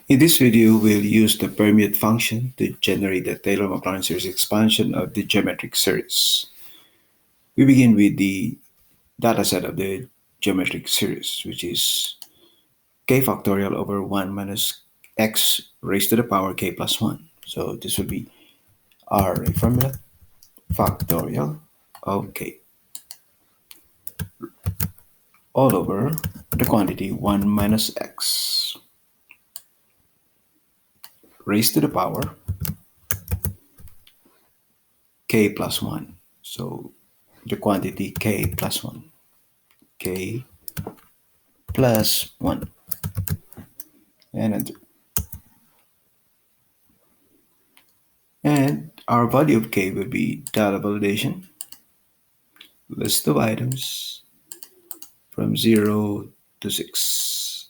In this video, we'll use the PERMUT function to generate the Taylor-Maclaurin series expansion of the geometric series. We begin with the dataset of the geometric series, which is k factorial over 1 minus x raised to the power k plus 1. So this will be array formula factorial of k all over the quantity 1 minus x raised to the power k plus 1. So the quantity k plus 1. K plus 1. And enter. And our value of k will be data validation, list of items from 0 to 6.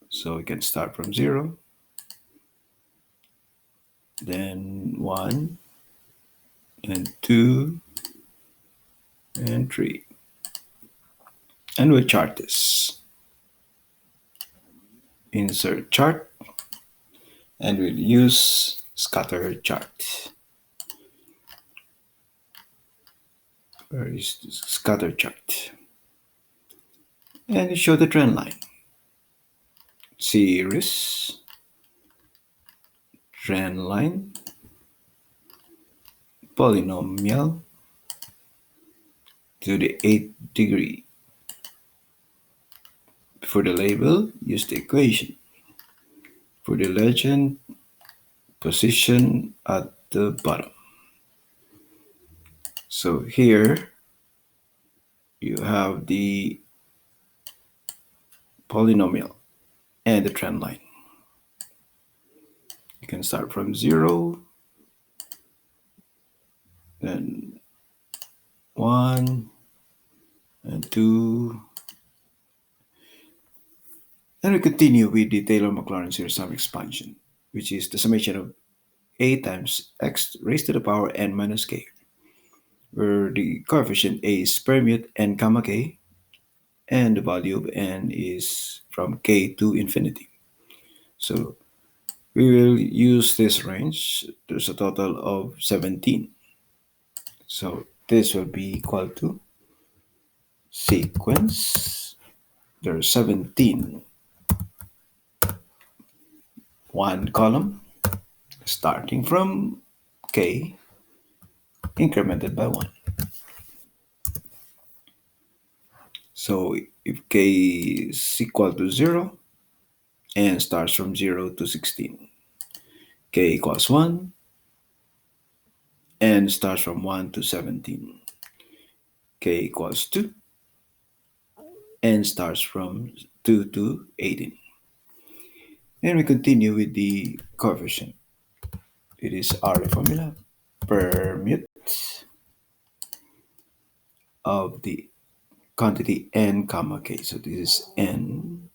So we can start from 0, then 1, and 2, and 3. And we'll chart this. Insert chart, and we'll use scatter chart. Where is the scatter chart? And show the trend line. Series, trend line, polynomial to the 8th degree. For the label, use the equation. For the legend, position at the bottom. So here you have the polynomial and the trend line. You can start from 0, then 1, and 2, and we continue with the Taylor-Maclaurin series sum expansion, which is the summation of a times x raised to the power n minus k, where the coefficient a is permute n comma k, and the value of n is from k to infinity. So we will use this range. There's a total of 17. So this will be equal to sequence. There's 17. One column starting from k incremented by 1. So if k is equal to 0, n starts from 0 to 16. K equals 1, n starts from 1 to 17. K equals 2, n starts from 2 to 18. And we continue with the coefficient. It is array formula permute of the quantity n comma k. So this is n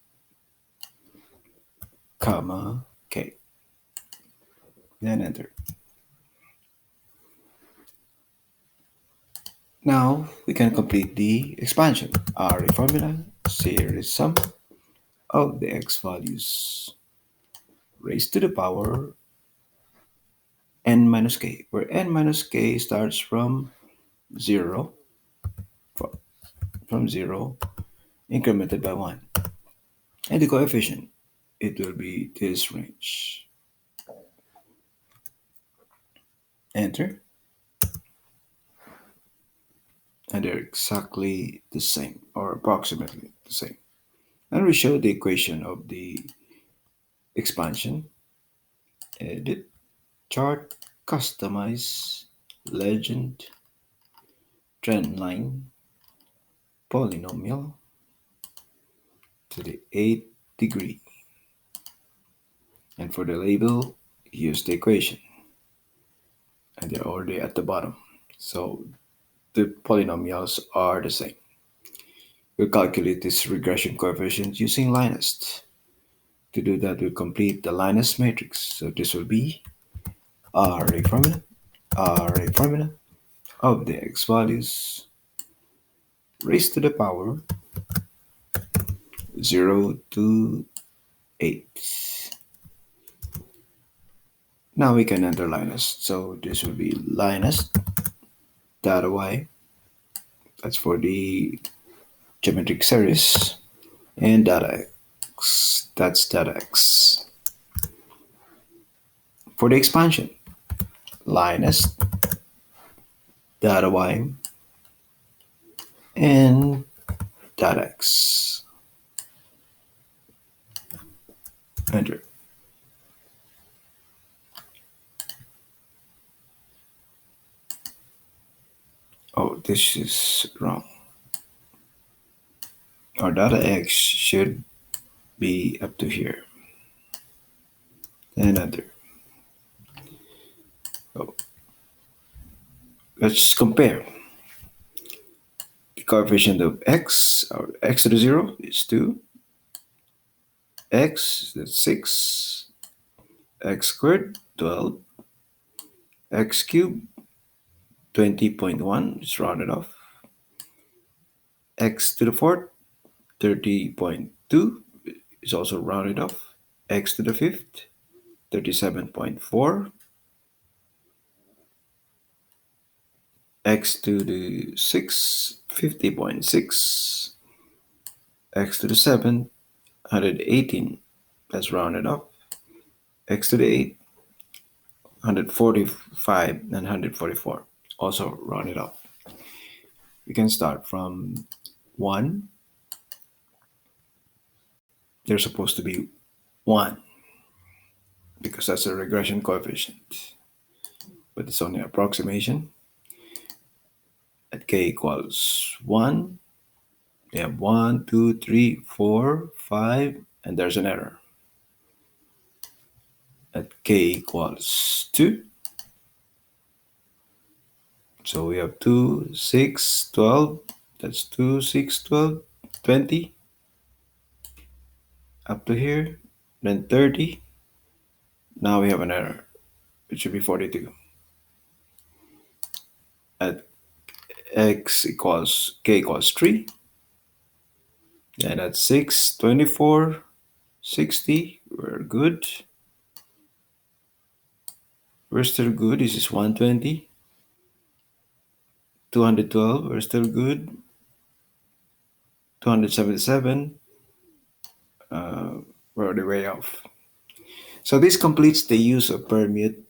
comma k. Then enter. Now we can complete the expansion. Array formula series sum of the x values raised to the power n minus k, where n minus k starts from 0, from 0 incremented by 1. And the coefficient, it will be this range. Enter. And they're exactly the same, or approximately the same. And we show the equation of the expansion. Edit, chart, customize, legend, trend line, polynomial to the 8th degree. And for the label, use the equation. And they're already at the bottom. So the polynomials are the same. We'll calculate this regression coefficient using LINEST. To do that, we'll complete the LINEST matrix. So this will be array formula of the x values raised to the power 0 to 8. Now we can enter LINEST. So this will be LINEST data y. That's for the geometric series. And data x. That's data x. For the expansion, LINEST data y and data x. Enter. Oh, this is wrong. Our data x should be up to here. And enter. Oh. Let's compare. The coefficient of x, or x to the 0 is 2. X, that's 6. X squared, 12. X cubed, 20.1, it's rounded off. X to the 4th, 30.2 is also rounded off. X to the 5th, 37.4. X to the 6th, 50.6. X to the 7th, 118, that's rounded off. X to the 8th, 145 and 144, also rounded up. We can start from 1. They're supposed to be 1 because that's a regression coefficient, but it's only an approximation. At k equals 1, we have 1, 2, 3, 4, 5, and there's an error. At k equals 2, so we have 2, 6, 12, that's 2, 6, 12, 20, up to here, then 30. Now we have an error. It should be 42. At k equals 3, and at 6, 24, 60, we're good. We're still good. This is 120. 212, we're still good. 277, we're on the way off. So this completes the use of PERMUT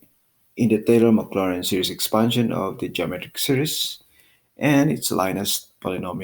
in the Taylor-Maclaurin series expansion of the geometric series and its LINEST polynomial